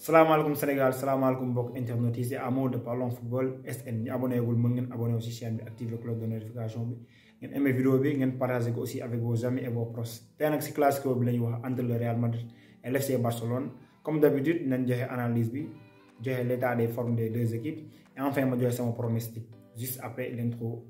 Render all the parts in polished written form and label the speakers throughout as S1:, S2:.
S1: salaamaaleykum Sénégal salaamaaleykum mbokk internet yi c'est Amo de Parlons Football SN ñi abonné wul mën ngeen abonné aussi chaîne bi activer cloche de notification bi ngeen aimé vidéo bi ngeen partagé ko aussi avec vos amis et vos proches tey nag si classico bi la ñuy wax entre le Real Madrid et l'FC Barcelone comme d'habitude nañ joxe analyse bi joxe l'état des formes des deux équipes et enfin ma joxe sama pronostic juste après l'intro.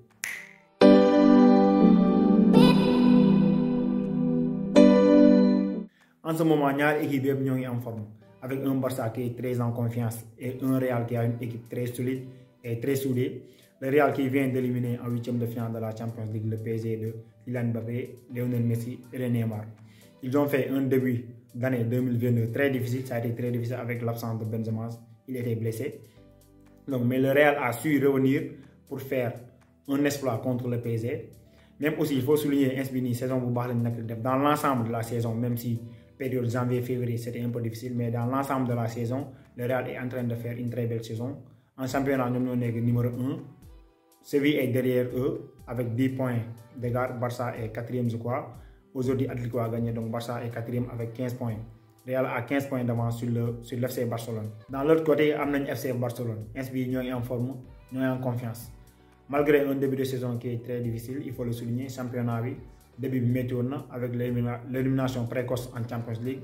S1: En ce moment ñaari équipe yëpp ñoo ngi en forme avec un Barça qui est très en confiance et un Real qui a une équipe très solide et très soudée. Le Real qui vient d'éliminer en huitième de finale de la Champions League le PSG de Kylian Mbappé, Lionel Messi et le Neymar. Ils ont fait un début d'année 2022 très difficile, ça a été très difficile avec l'absence de Benzema, il était blessé. Donc, mais le Real a su revenir pour faire un exploit contre le PSG. Même aussi, il faut souligner une saison dans l'ensemble de la saison, même si période janvier-février c'était un peu difficile, mais dans l'ensemble de la saison, le Real est en train de faire une très belle saison. En championnat, nous sommes numéro 1. Séville est derrière eux avec 10 points d'écart. Barça est 4e, je crois. Aujourd'hui, Atlético a gagné, donc Barça est 4e avec 15 points. Real a 15 points d'avance sur l'FC Barcelone. Dans l'autre côté, il y a le FC Barcelone. SB est en forme, nous sommes en confiance. Malgré un début de saison qui est très difficile, il faut le souligner, championnat début météo avec l'élimination précoce en Champions League.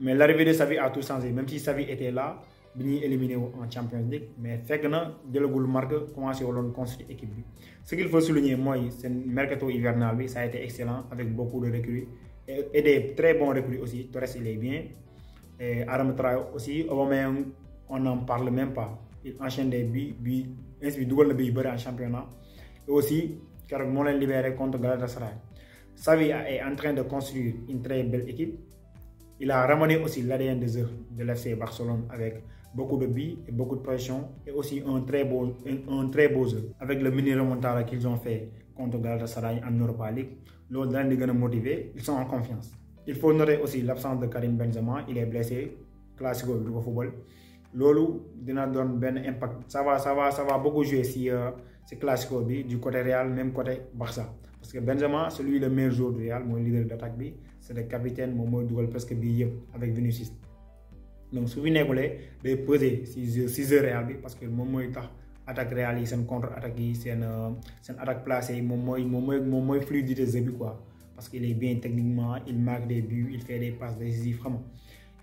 S1: Mais l'arrivée de Xavi a tout changé. Même si Xavi était là, il est éliminé en Champions League. Mais fait que dès le marque commencé à construire l'équipe. Ce qu'il faut souligner, moi, c'est le mercato hivernal, ça a été excellent avec beaucoup de recrues et des très bons recrues aussi. Torres, il est bien. Et Adam Traoré aussi, on n'en parle même pas. Il enchaîne des buts, il double le but en championnat. Et aussi, car on l'a libéré contre Galatasaray. Xavi est en train de construire une très belle équipe. Il a ramené aussi l'ADN de jeu de l'FC Barcelone avec beaucoup de buts et beaucoup de pression et aussi un très beau jeu. Avec le mini remontada qu'ils ont fait contre Galatasaray en Europa League, l'autre d'un des motivés, ils sont en confiance. Il faut noter aussi l'absence de Karim Benzema, il est blessé, classico du football. Lolo dina donne ben impact. Ça va beaucoup jouer si classico du côté Real, même côté Barça. Parce que Benzema, c'est lui le meilleur joueur du Real, mon leader d'attaque, c'est le capitaine, mon double presque avec Vinicius. Donc, si vous voulez, de peser 6 heures Real, parce que mon attaque Real, c'est une contre-attaque, c'est une attaque placée, mon fluidité de quoi. Parce qu'il est bien techniquement, il marque des buts, il fait des passes décisives, vraiment.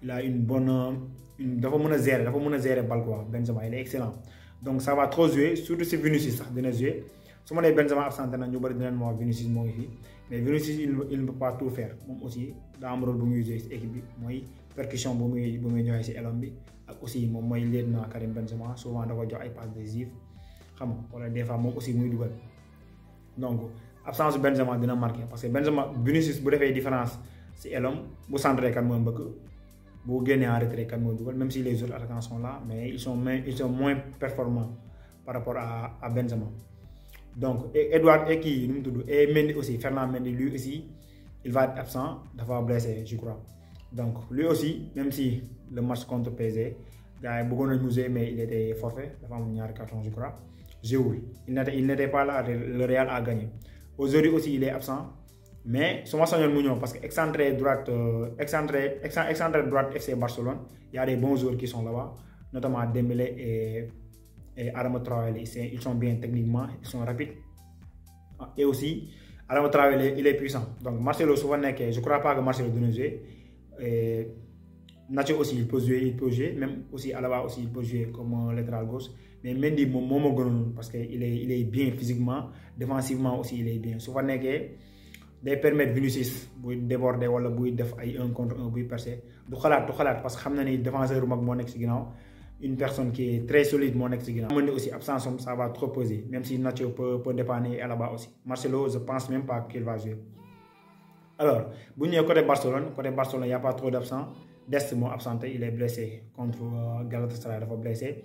S1: Il a une bonne. Il faut gérer balle quoi. Benzema, il est excellent. Donc ça va trop jouer, surtout si Vinicius ça va jouer. Si on est Benzema absent, Vinicius mais Vinicius il ne peut pas tout faire. Moi aussi, dans un rôle pour jouer cette équipe, moi percussion pour jouer ci élan bi ak aussi mom moy lead na Karim Benzema souvent da ko jox ay passes décisives. Xam nga wala des fois mom aussi muy dugal. Donc absence Benzema dina marquer parce que Benzema Vinicius bu défé différence ci élan bu centré kan mo mbeuk vous gagnez en retrait même si les autres attaquants sont là, mais ils sont moins performants par rapport à Benzema. Donc, Edouard et Mendy aussi, Fernand Mendy, lui aussi, il va être absent, il va blessé, je crois. Donc, lui aussi, même si le match contre PSG, il a beaucoup de musées, mais il était forfait, il a fait un carton, je crois. Il n'était pas là, le Real a gagné. Aujourd'hui aussi, il est absent. Mais son Mounion, parce que excentré droite FC Barcelone, il y a des bons joueurs qui sont là-bas, notamment Dembélé et Adama Traoré. Ils sont bien techniquement, ils sont rapides. Et aussi, Adama Traoré, il est puissant. Donc Marcelo souvent je ne crois pas que Marcelo doit jouer. Nacho aussi, il peut jouer. Même aussi Alaba aussi, il peut jouer comme latéral gauche. Mais Mendy, parce qu'il est bien physiquement, défensivement aussi, il est bien. Souvent de permettre Vinicius de déborder wala buy def ay 1 contre 1 buy percer du xalat parce que xamna ni défenseur mag mo nek ci ginaaw une personne qui est très solide mo nek ci ginaaw amone aussi absence ça va trop peser même si Nacho peut dépanner là-bas aussi Marcelo je pense même pas qu'il va jouer. Alors bu ñëw côté Barcelone il y a pas trop d'absents. Dest mo absenté, il est blessé contre Galatasaray dafa blessé.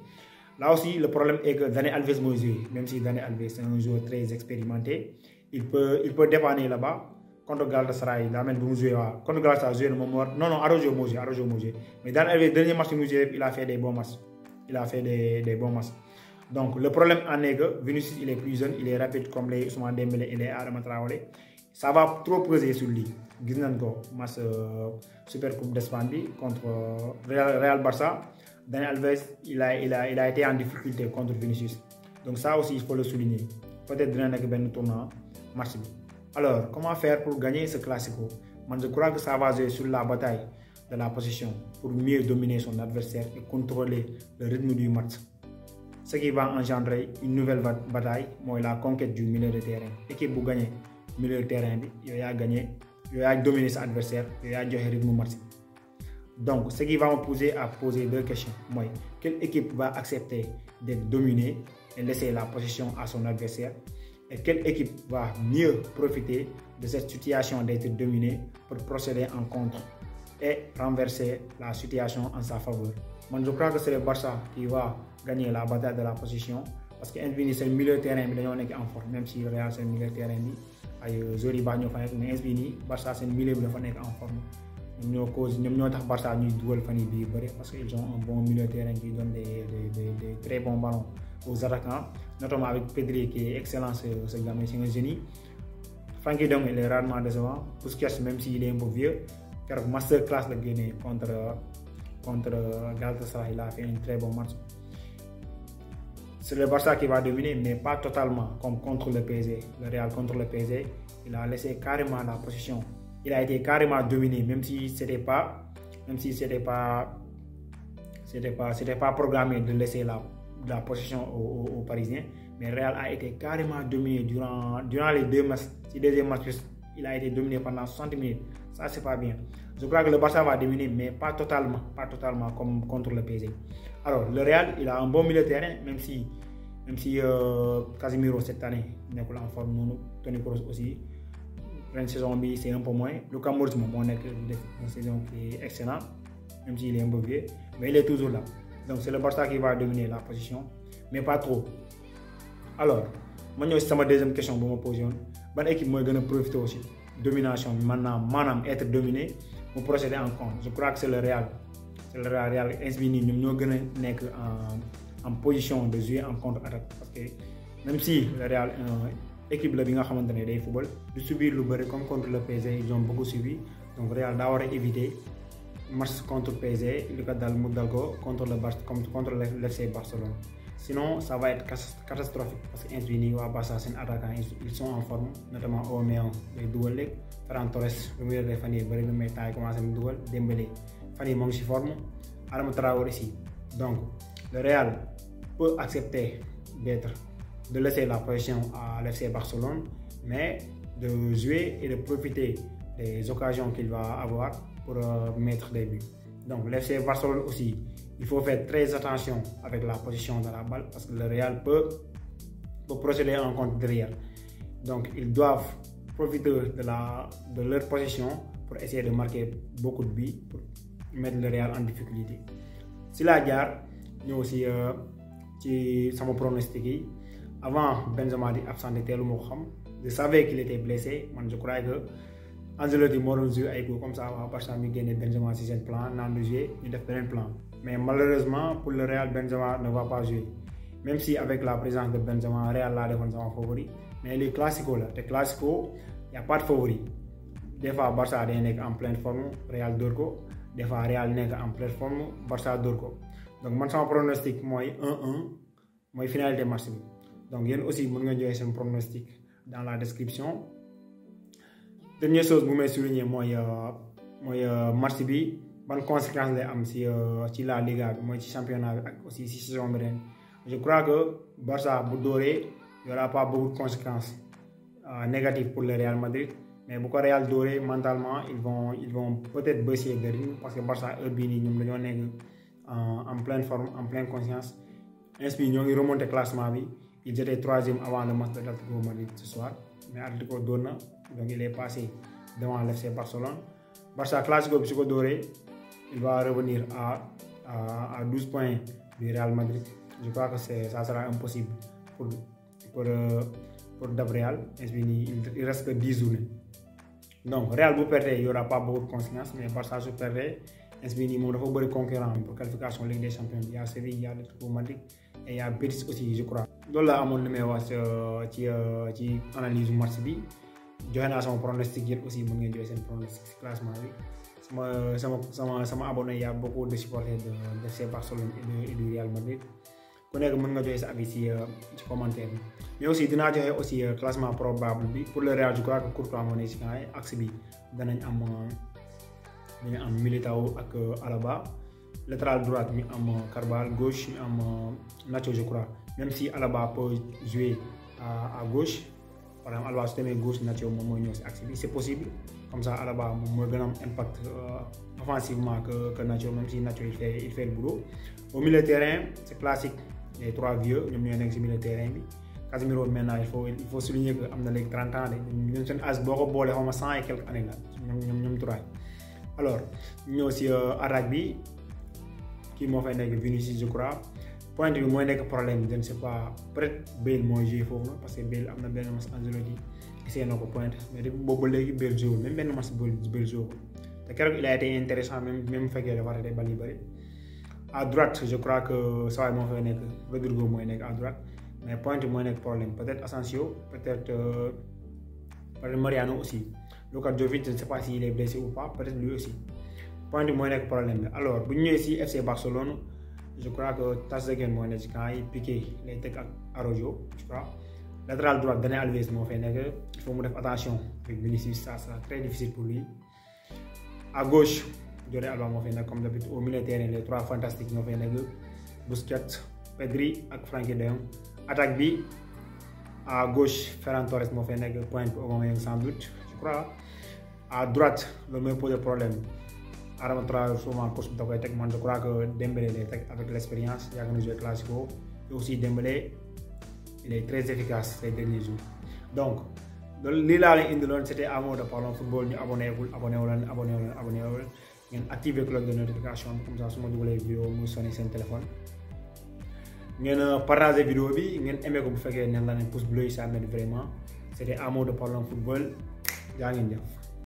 S1: Là aussi le problème est que Dani Alves mo joué, même si Dani Alves c'est un joueur très expérimenté. Il peut dépanner là-bas contre Galatasaray. Il a même joué contre Galatasaray. Non, Araujo Mosé. Mais dans le dernier match, il a fait des bons matchs. Des bons matchs. Donc le problème en est que Vinicius il est plus jeune, il est rapide comme les Ousmane Dembélé et les Adama Traoré. Ça va trop peser sur lui. gis nañ ko match Super Coupe d'Espagne bi contre Real Barça. Dani Alves il a été en difficulté contre Vinicius, donc ça aussi il faut le souligner. Peut-être dina nekk benn tournant match bi. Alors comment faire pour gagner ce classico? Moi je crois que ça va jouer sur la bataille de la possession pour mieux dominer son adversaire et contrôler le rythme du match. Ce qui va engendrer une nouvelle bataille, moi la conquête du milieu de terrain. Équipe bu gagner milieu de terrain bi yow yaa gagné yow yaa dominer sa adversaire yow yaa joxe rythme match. Donc ce qui va me pousser à poser deux questions. Moi, quelle équipe va accepter d'être dominée et laisser la possession à son adversaire? Et quelle équipe va mieux profiter de cette situation d'être dominée pour procéder en contre et renverser la situation en sa faveur? Moi, je crois que c'est le Barça qui va gagner la bataille de la possession parce que c'est le milieu de terrain qui est en forme, même si le Real c'est le milieu de terrain ay Zori Ba ñoo fa nekk, mais Barça c'est le milieu bi dafa nekk en forme. ñoo tax Barça ñuy dugal fan yi bii bëri parce que ils ont un bon milieu de terrain qui donne des très bons ballons aux attaquants, notamment avec Pedri qui est excellent ce gamin, c'est un génie. Frenkie de Jong il est rarement décevant. Busquets même s'il est un peu vieux, car masterclass la gagné contre Galatasaray, il a fait un très bon match. C'est le Barça qui va dominer, mais pas totalement comme contre le PSG. Le Real contre le PSG, il a laissé carrément la position. Il a été carrément dominé, même si c'était pas programmé de laisser la position aux Parisiens. Mais Real a été carrément dominé durant les deux matchs. Le deuxième match, il a été dominé pendant 60 minutes. Ça, c'est pas bien. Je crois que le Barça va dominer, mais pas totalement comme contre le PSG. Alors, le Real, il a un bon milieu de terrain, même si Casemiro cette année n'est pas en forme, Toni Kroos aussi. Une saison c'est un peu moins. Luka Modric une saison qui est excellente, même s'il est un peu vieux, mais il est toujours là. Donc c'est le Barça qui va dominer la position, mais pas trop. Alors, c'est ma deuxième question que je me pose. Bonne équipe moi gën profiter aussi domination maintenant être dominé pour procéder en contre. Je crois que c'est le Real. C'est le Real Insbini ñoo gën nekk en position de jouer en contre-attaque parce que même si le Real équipe la bi nga xamantene day football du subir lu bëri comme contre le PSG, ils ont beaucoup subi. Donc Real daa war a éviter match contre PSG li ko dal mu dal ko contre l'FC Barcelone. Sinon ça va être catastrophique parce que Insbini waa Barça seen attaquants ils sont en forme, notamment Aubameyang day dugal léegi, Ferran Torres lu muy def fan yii bëri na mais temps yi commencé mu dugal, Dembélé fan yii moo ngi si forme, Adama Traoré aussi. Donc le Real peut accepter de laisser la position à l'FC Barcelone, mais de jouer et de profiter des occasions qu'il va avoir pour mettre des buts. Donc l'FC Barcelone aussi, il faut faire très attention avec la position de la balle parce que le Real peut procéder en contre derrière. Donc ils doivent profiter de leur position pour essayer de marquer beaucoup de buts pour mettre le Real en difficulté. Si la gare, nous aussi ci sama pronostic yi avant Benzema di absenté teelu moo xam, je savais qu'il était blessé. Man je crois que Ancelotti moo doon jouer ay coups comme ça waa Barça mi génne Benzema ci seen plan naan du jouer ñu def beneen plan. Mais malheureusement pour le Real, Benzema ne va pas jouer. Même si avec la présence de Benzema, Real l'a defoon sama favori, mais les classico là, te classico y a pas de favori. Des fois Barça day nekk en pleine forme, Real dóor ko. Des fois Real nekk en pleine forme, Barça dóor ko. Donc man sama pronostic mooy 1-1 mooy finalité match bi. Donc yéen aussi mën nga joxe seen pronostic dans la description. Dernière chose bu may souligner mooy match bi ban conséquence lay am ci la Liga bi mooy ci championnat bi ak aussi ci saison bi ren. Je crois que Barça bu dóoree il y aura pas beaucoup de conséquences négatives pour le Real Madrid. Mais bu ko Real dóoree mentalement ils vont peut-être baisser de rythme parce que Barça heure bii nii ñoom dañoo nekk en pleine forme, en pleine conscience. Ainsi ñoo ngi remonté classement bi. Ils étaient 3e avant le match de l'Atlético Madrid ce soir, mais Atlético dóor na, donc il est passé devant l'FC Barcelone. Barça classico bi su ko dóoree il va revenir à 12 points du Real Madrid. Je crois que ça sera impossible pour dab Real. Il reste que 10 journées. Donc Real bu perdre il y aura pas beaucoup de conséquences, mais Barça su perdre moom dafa bëri concurrent pour qualification Ligue des Champions. Il y a Séville, il y a l'Atlético Madrid et il y a Betis aussi je crois. loolu la amoon li may wax ci analyse match bi. joxe naa sama pronostic yéen aussi mën ngeen joxe seen pronostic si classement bi sama abonné y a beaucoup de supporters de FC Barcelone et du Real Madrid ku nekk mën nga joxe sa avis ci commentaire bi mais aussi dinaa joxe aussi classement probable bi pour le Real je crois que Courtois moo nekk si camp yi axe bi danañ am Militao ak Alaba latéral droite ñu am Carvajal gauche ñu am Nacho je crois même si Alaba peut jouer à gauche par exemple Alaba su demee gauche Nacho moom mooy ñëw si axe bi c'est possible comme ça Alaba moom mooy gën a am impact offensivement que Nacho même si Nacho il fait le boulot au milieu de terrain c'est classique les trois vieux ñoom ñooy nekk si milieu de terrain bi Casemiro maintenant il faut souligner que am na léegi 30 ans de ñun seen âge boo ko boolee xaw ma 100 et quelques années la ñoom trois alors ñëw si attaque bi kii moo fay nekk Vinicius je crois pointe bi mooy nekk problème je ne sais pas peut-être Bale mooy joué foofu na parce que Bale am na benn match Ancelotti essayé na ko pointe mais depuis boobu ba léegi Bale joué même benn match Bale joué ko te keroog il a été intéressant même fekkee dafa raté bal yu bëri à droite je crois que saa yi moo fay nekk Rodrigo mooy nekk à droite mais pointe mooy nekk problème peut-être Asensio peut-être Mariano aussi Luka Jovic je ne sais pas s'il est blessé ou pas peut-être lui aussi point bi mooy nekk problème bi alors bu ñu ñëwee si FC Barcelone je crois que Ter Stegen mooy nekk ci camp yi Piqué lay teg ak Araujo je crois latéral droite Dani Alves moo fay nekk il faut mu def attention avec Vinicius ça sera très difficile pour lui à gauche Jordi Alba moo fay nekk comme d'habitude au milieu de terrain les trois fantastiques ñoo fay nekk Busquets Pedri ak Frenkie de Jong attaque bi à gauche Ferran Torres moo fay nekk point bi Aubameyang sans doute je crois à droite loolu mooy poser problème Adama Traoré souvent coach bi da koy teg man je crois que Dembélé lay teg avec l'expérience yàgg na jouer Classico et aussi Dembélé il est très efficace ces derniers jours donc loolu lii laa leen indiloon c'était à mot de Parlons Football ñu abonné wu leen ngeen activer cloche de notification bi comme ça su ma dugalee vidéo muy sonné seen téléphone ngeen partager vidéo bi ngeen aimé ko bu fekkee ne la ne pouce bleu yi ça m'aide vraiment c'était à mot de Parlons Football jaa ngeen jëf